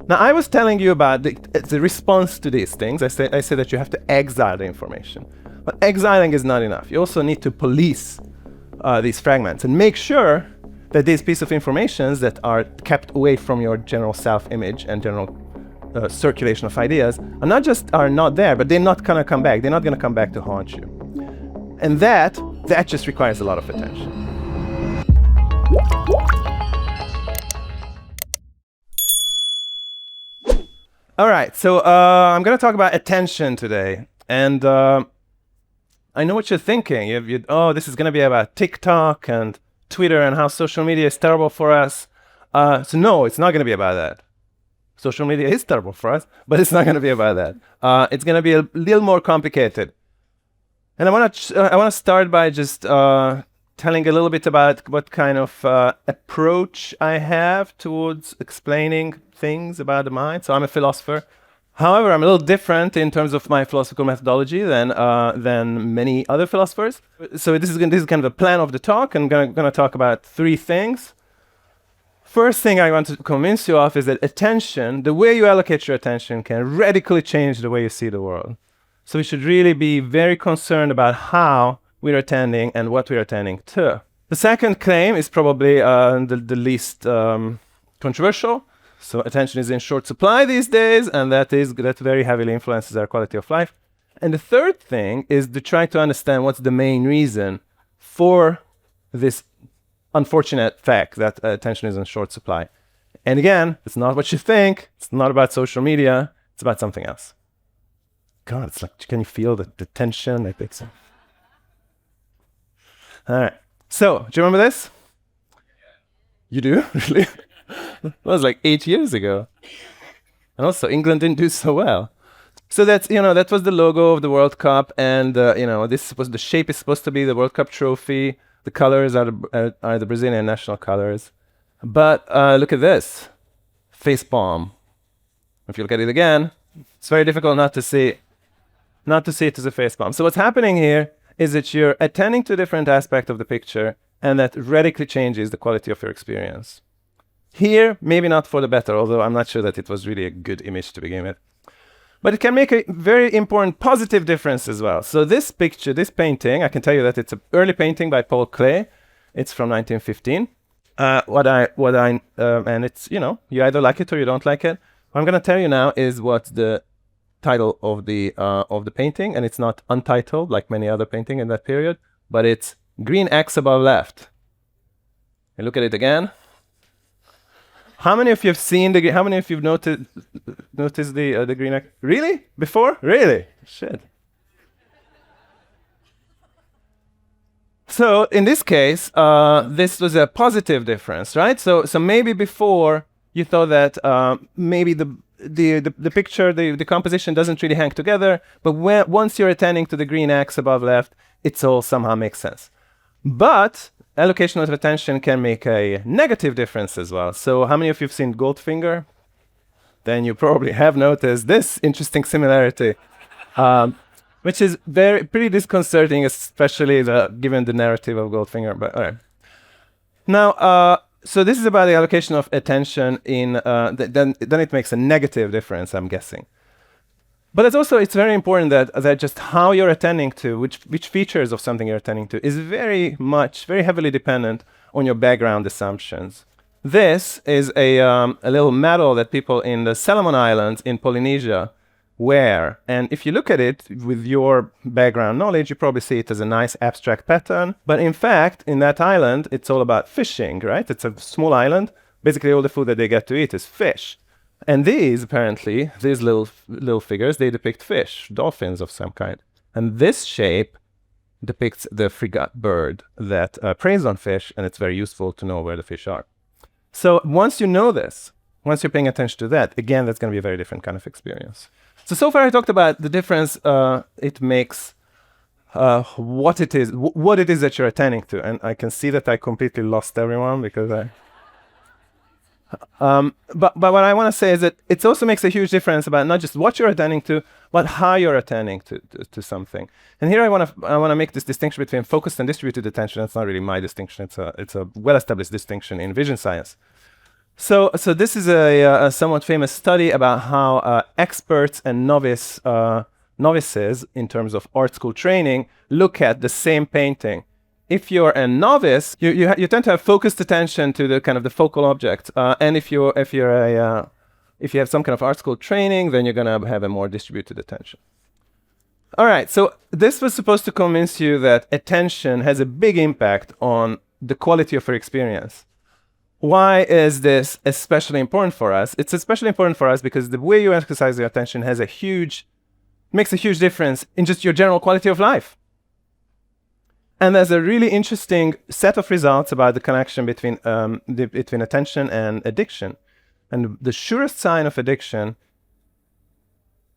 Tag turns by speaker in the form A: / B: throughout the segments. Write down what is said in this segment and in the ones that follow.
A: Now, I was telling you about the response to these things. I said that you have to exile the information. But exiling is not enough. You also need to police these fragments and make sure that these pieces of information that are kept away from your general self-image and general circulation of ideas are not there, but they're not gonna come back. They're not gonna come back to haunt you. And that just requires a lot of attention. All right, so I'm going to talk about attention today. And I know what you're thinking. Oh, this is going to be about TikTok and Twitter and how social media is terrible for us. So no, it's not going to be about that. Social media is terrible for us, but it's not going to be about that. It's going to be a little more complicated. And I want to start by just telling a little bit about what kind of approach I have towards explaining things about the mind. So I'm a philosopher. However, I'm a little different in terms of my philosophical methodology than many other philosophers. So this is kind of a plan of the talk. I'm going to talk about three things. First thing I want to convince you of is that attention, the way you allocate your attention, can radically change the way you see the world. So we should really be very concerned about how we're attending and what we're attending to. The second claim is probably the least controversial. So attention is in short supply these days, and that very heavily influences our quality of life. And the third thing is to try to understand what's the main reason for this unfortunate fact that attention is in short supply. And again, it's not what you think. It's not about social media. It's about something else. God, it's like, can you feel the tension? I think so. All right. So, do you remember this? You do? Really? That was like 8 years ago. And also, England didn't do so well. So that was the logo of the World Cup, and the shape is supposed to be the World Cup trophy. The colors are the Brazilian national colors. But look at this, face palm. If you look at it again, it's very difficult not to see it as a face palm. So what's happening here is that you're attending to a different aspect of the picture, and that radically changes the quality of your experience. Here, maybe not for the better, although I'm not sure that it was really a good image to begin with. But it can make a very important positive difference as well. So this picture, this painting, I can tell you that it's an early painting by Paul Klee. It's from 1915. And it's, you either like it or you don't like it. What I'm going to tell you now is what's the title of the painting, and it's not untitled like many other paintings in that period, but it's Green X Above Left. And look at it again. How many of you have seen how many of you have noticed the green X? Really? Before? Really? Shit. So in this case, this was a positive difference, right? So maybe before you thought that maybe the picture, the composition doesn't really hang together, but once you're attending to the green X above left, it all somehow makes sense. But allocation of attention can make a negative difference as well. So how many of you have seen Goldfinger? Then you probably have noticed this interesting similarity, which is pretty disconcerting, especially given the narrative of Goldfinger. But all right. Now, so this is about the allocation of attention then it makes a negative difference, I'm guessing. But it's very important that just how you're attending to, which features of something you're attending to, is very heavily dependent on your background assumptions. This is a little medal that people in the Solomon Islands in Polynesia wear. And if you look at it with your background knowledge, you probably see it as a nice abstract pattern. But in fact, in that island, it's all about fishing, right? It's a small island. Basically, all the food that they get to eat is fish. And these little figures, they depict fish, dolphins of some kind. And this shape depicts the frigate bird that preys on fish, and it's very useful to know where the fish are. So once you know this, once you're paying attention to that, again, that's going to be a very different kind of experience. So far I talked about the difference it makes what it is that you're attending to. And I can see that I completely lost everyone because but what I want to say is that it also makes a huge difference about not just what you're attending to, but how you're attending to something. And here I want to make this distinction between focused and distributed attention. It's not really my distinction. It's a well-established distinction in vision science. So this is a somewhat famous study about how experts and novices in terms of art school training look at the same painting. If you're a novice, you tend to have focused attention to the kind of the focal object, and if you have some kind of art school training, then you're gonna have a more distributed attention. All right, so this was supposed to convince you that attention has a big impact on the quality of your experience. Why is this especially important for us? It's especially important for us because the way you exercise your attention makes a huge difference in just your general quality of life. And there's a really interesting set of results about the connection between attention and addiction. And the surest sign of addiction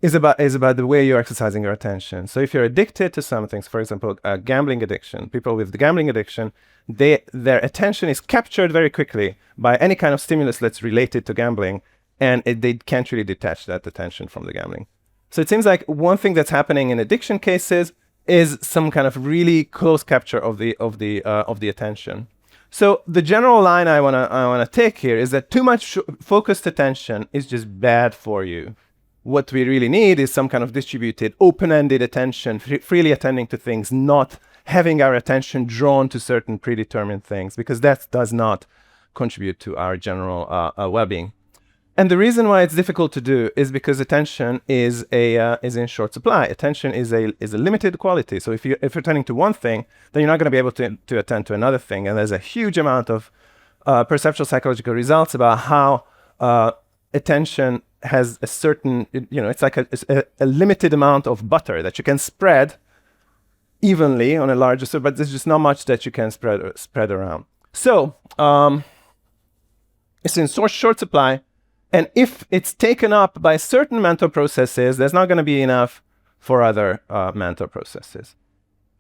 A: is about the way you're exercising your attention. So if you're addicted to some things, for example, gambling addiction, people with the gambling addiction, their attention is captured very quickly by any kind of stimulus that's related to gambling, and they can't really detach that attention from the gambling. So it seems like one thing that's happening in addiction cases is some kind of really close capture of the attention. So the general line I wanna take here is that too much focused attention is just bad for you. What we really need is some kind of distributed, open-ended attention, freely attending to things, not having our attention drawn to certain predetermined things, because that does not contribute to our general well-being. And the reason why it's difficult to do is because attention is in short supply. Attention is a limited quality. So if you're attending to one thing, then you're not going to be able to attend to another thing. And there's a huge amount of perceptual psychological results about how attention has a certain, it's like a limited amount of butter that you can spread evenly on a larger surface, but there's just not much that you can spread around. So it's in short supply, and if it's taken up by certain mental processes, there's not going to be enough for other mental processes.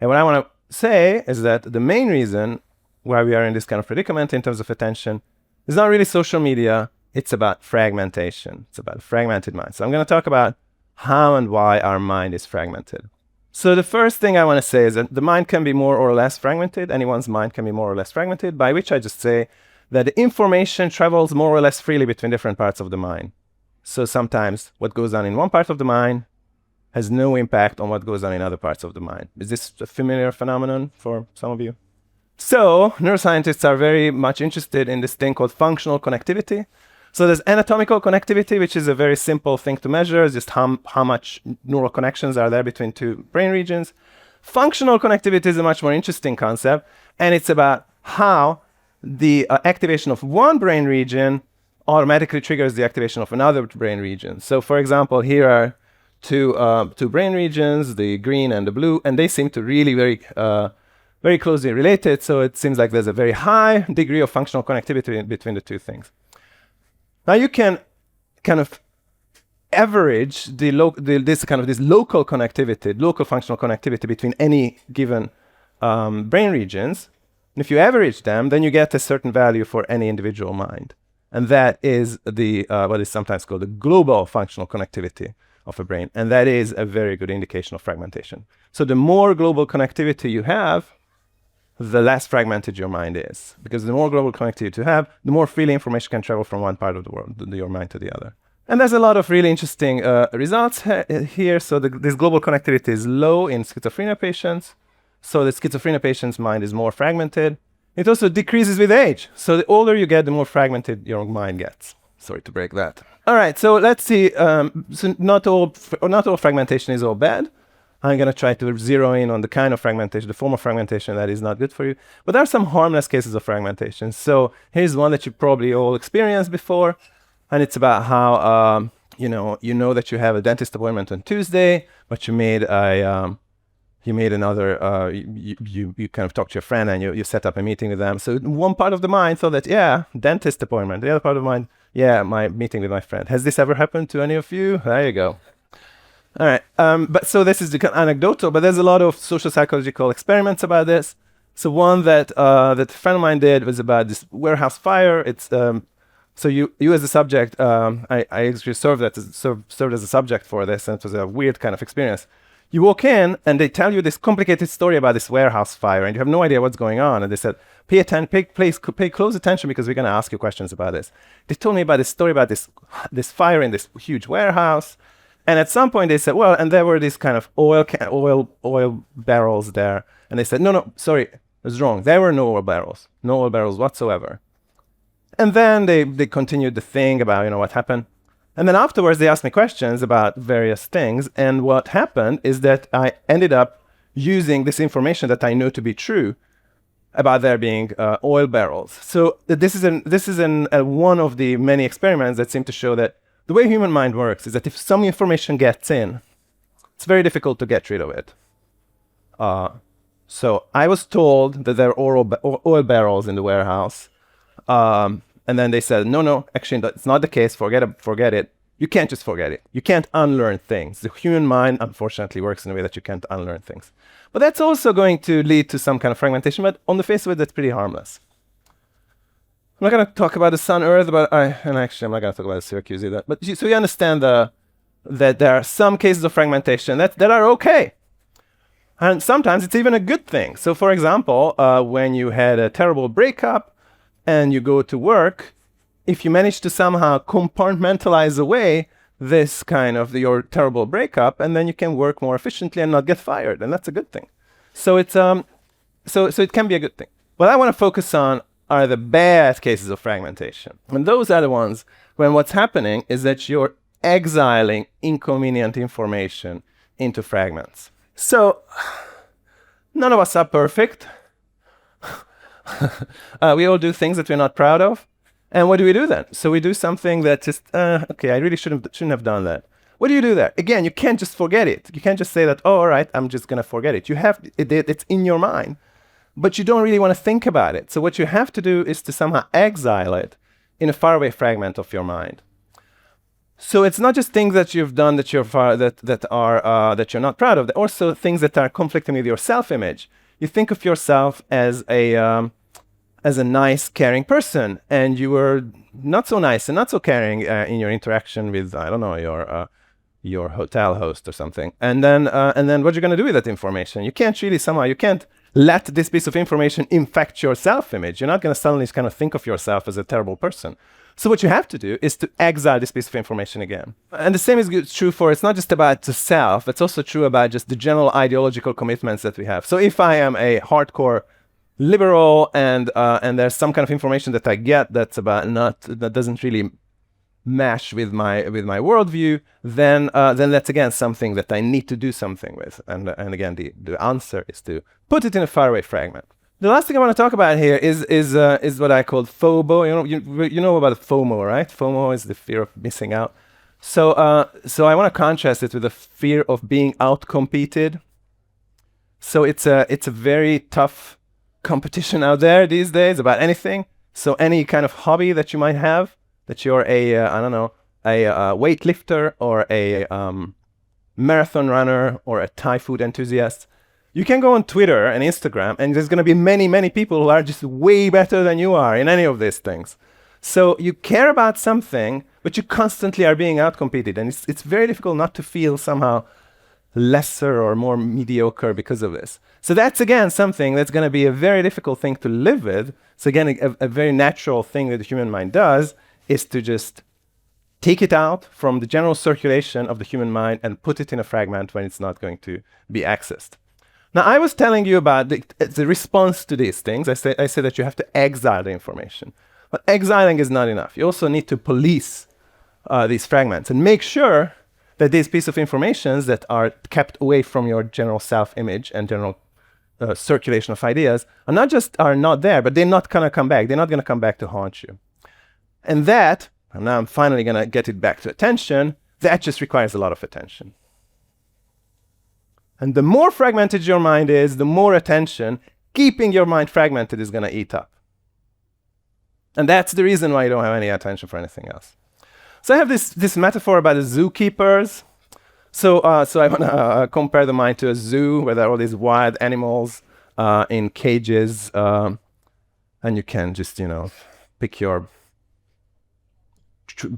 A: And what I want to say is that the main reason why we are in this kind of predicament in terms of attention is not really social media. It's about fragmentation. It's about a fragmented mind. So I'm going to talk about how and why our mind is fragmented. So the first thing I want to say is that the mind can be more or less fragmented. Anyone's mind can be more or less fragmented, by which I just say that the information travels more or less freely between different parts of the mind. So sometimes what goes on in one part of the mind has no impact on what goes on in other parts of the mind. Is this a familiar phenomenon for some of you? So neuroscientists are very much interested in this thing called functional connectivity. So there's anatomical connectivity, which is a very simple thing to measure, just how much neural connections are there between two brain regions. Functional connectivity is a much more interesting concept, and it's about how the activation of one brain region automatically triggers the activation of another brain region. So for example, here are two brain regions, the green and the blue, and they seem to really very closely related. So it seems like there's a very high degree of functional connectivity between the two things. Now you can kind of average this local connectivity, local functional connectivity between any given brain regions. And if you average them, then you get a certain value for any individual mind. And that is what is sometimes called the global functional connectivity of a brain. And that is a very good indication of fragmentation. So the more global connectivity you have, the less fragmented your mind is. Because the more global connectivity you have, the more freely information can travel from one part of the world, your mind, to the other. And there's a lot of really interesting results here. So this global connectivity is low in schizophrenia patients. So the schizophrenia patient's mind is more fragmented. It also decreases with age. So the older you get, the more fragmented your mind gets. Sorry to break that. All right, so let's see. So not all fragmentation is all bad. I'm going to try to zero in on the kind of fragmentation, the form of fragmentation that is not good for you. But there are some harmless cases of fragmentation. So here's one that you probably all experienced before. And it's about how, you know that you have a dentist appointment on Tuesday, but you kind of talk to your friend and you set up a meeting with them. So one part of the mind thought that, yeah, dentist appointment. The other part of the mind, yeah, my meeting with my friend. Has this ever happened to any of you? There you go. All right, but so this is the anecdotal, but there's a lot of social psychological experiments about this. So one that a friend of mine did was about this warehouse fire. It's so you as a subject, I actually served as a subject for this, and it was a weird kind of experience. You walk in and they tell you this complicated story about this warehouse fire, and you have no idea what's going on. And they said, pay close attention because we're going to ask you questions about this. They told me about this story about this fire in this huge warehouse. And at some point they said, well, and there were these kind of oil barrels there. And they said, no, sorry, it was wrong. There were no oil barrels whatsoever. And then they continued the thing about, what happened. And then afterwards they asked me questions about various things. And what happened is that I ended up using this information that I know to be true about there being oil barrels. So this is one of the many experiments that seem to show that the way human mind works is that if some information gets in, it's very difficult to get rid of it. So I was told that there are oil barrels in the warehouse. And then they said, no, actually, that's not the case. Forget it. You can't just forget it. You can't unlearn things. The human mind, unfortunately, works in a way that you can't unlearn things. But that's also going to lead to some kind of fragmentation. But on the face of it, that's pretty harmless. I'm not going to talk about the Sun, Earth, and actually, I'm not going to talk about the Syracuse either. But so you understand that there are some cases of fragmentation that are okay. And sometimes it's even a good thing. So for example, when you had a terrible breakup and you go to work, if you manage to somehow compartmentalize away this kind of your terrible breakup, and then you can work more efficiently and not get fired, and that's a good thing. So it's so it can be a good thing. What I want to focus on are the bad cases of fragmentation. And those are the ones when what's happening is that you're exiling inconvenient information into fragments. So none of us are perfect. We all do things that we're not proud of. And what do we do then? So we do something that just, okay, I really shouldn't have done that. What do you do there? Again, you can't just forget it. You can't just say that, oh, all right, I'm just going to forget it. You have it's in your mind, but you don't really want to think about it. So what you have to do is to somehow exile it in a faraway fragment of your mind. So it's not just things that you've done that you're that you're not proud of. They're also things that are conflicting with your self-image. You think of yourself as a nice, caring person, and you were not so nice and not so caring in your interaction with, I don't know, your hotel host or something. And then what you're going to do with that information? You can't let this piece of information infect your self-image. You're not going to suddenly kind of think of yourself as a terrible person. So what you have to do is to exile this piece of information again. And the same is true for, it's not just about the self, it's also true about just the general ideological commitments that we have. So if I am a hardcore liberal and there's some kind of information that I get that doesn't really mesh with my worldview, then that's again something that I need to do something with. And again, the answer is to put it in a faraway fragment. The last thing I want to talk about here is what I call FOMO. You know about FOMO, right? FOMO is the fear of missing out. So I want to contrast it with the fear of being outcompeted. So it's a very tough competition out there these days about anything. So any kind of hobby that you might have, that you're a weightlifter or a marathon runner or a Thai food enthusiast, you can go on Twitter and Instagram, and there's going to be many, many people who are just way better than you are in any of these things. So you care about something, but you constantly are being outcompeted, and it's very difficult not to feel somehow lesser or more mediocre because of this. So that's, again, something that's going to be a very difficult thing to live with. So again, a very natural thing that the human mind does is to just take it out from the general circulation of the human mind and put it in a fragment when it's not going to be accessed. Now, I was telling you about the response to these things. I say that you have to exile the information. But exiling is not enough. You also need to police these fragments and make sure that these pieces of information that are kept away from your general self-image and general circulation of ideas are not there, but they're not going to come back. They're not going to come back to haunt you. And now I'm finally going to get it back to attention, that just requires a lot of attention. And the more fragmented your mind is, the more attention keeping your mind fragmented is going to eat up. And that's the reason why you don't have any attention for anything else. So I have this metaphor about the zookeepers. So I want to compare the mind to a zoo where there are all these wild animals in cages, and you can just, pick your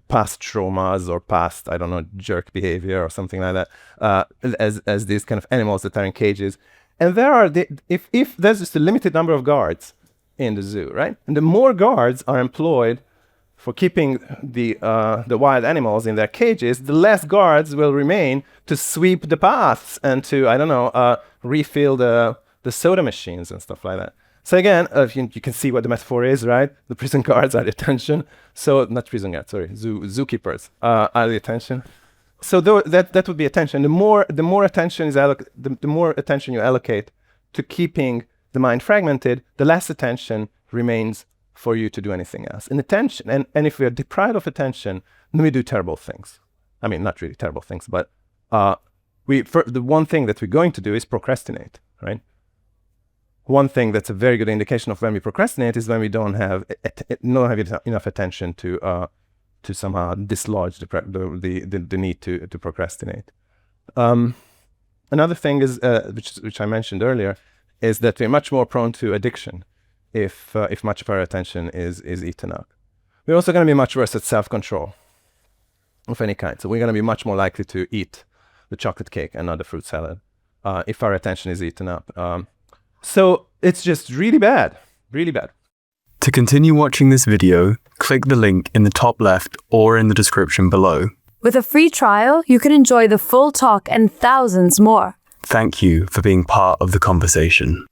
A: past traumas or past, I don't know, jerk behavior or something like that, as these kind of animals that are in cages. And there are, if there's just a limited number of guards in the zoo, right? And the more guards are employed for keeping the wild animals in their cages, the less guards will remain to sweep the paths and to, I don't know, refill the soda machines and stuff like that. So again, you can see what the metaphor is, right? The prison guards are the attention. So not prison guards, sorry, zookeepers are the attention. So that would be attention. The more attention the more attention you allocate to keeping the mind fragmented, the less attention remains for you to do anything else. And attention, and if we are deprived of attention, then we do terrible things. I mean, not really terrible things, but the one thing that we're going to do is procrastinate, right? One thing that's a very good indication of when we procrastinate is when we don't have enough attention to somehow dislodge the need to procrastinate. Another thing is which I mentioned earlier is that we're much more prone to addiction if much of our attention is eaten up. We're also going to be much worse at self-control of any kind. So we're going to be much more likely to eat the chocolate cake and not the fruit salad if our attention is eaten up. So it's just really bad, really bad.
B: To continue watching this video, click the link in the top left or in the description below.
C: With a free trial, you can enjoy the full talk and thousands more.
B: Thank you for being part of the conversation.